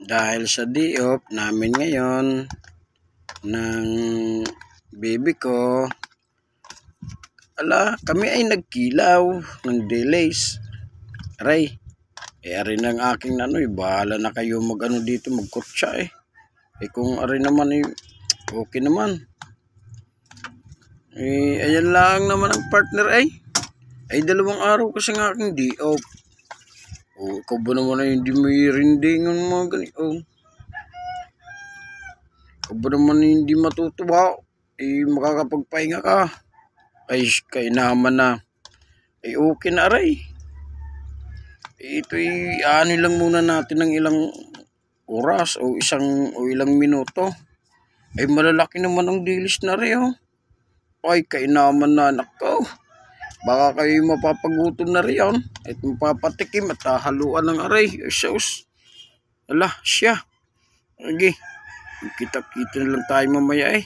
Dahil sa day off namin ngayon ng baby ko, kami ay nagkilaw ng delays. Aray, aray ng aking bahala na kayo dito, magkurtsa kung aray naman okay naman. Ayan lang naman ang partner ay 2 araw kasi ng aking day off. Ikaw ba naman hindi may rindingan mga ganito? Ikaw ba naman hindi matutuwa? Makakapagpahinga ka. Kay naman na. Okay na aray. Ito ano lang muna natin ng ilang oras o ilang minuto. Malalaki naman ang dilis na rin kay naman na anak ko. Baka kayo mapapagutom na riyan at mapapatikim at haluan ng aray. Sauce. Siya. Okay. Kita-kita na lang tayo mamaya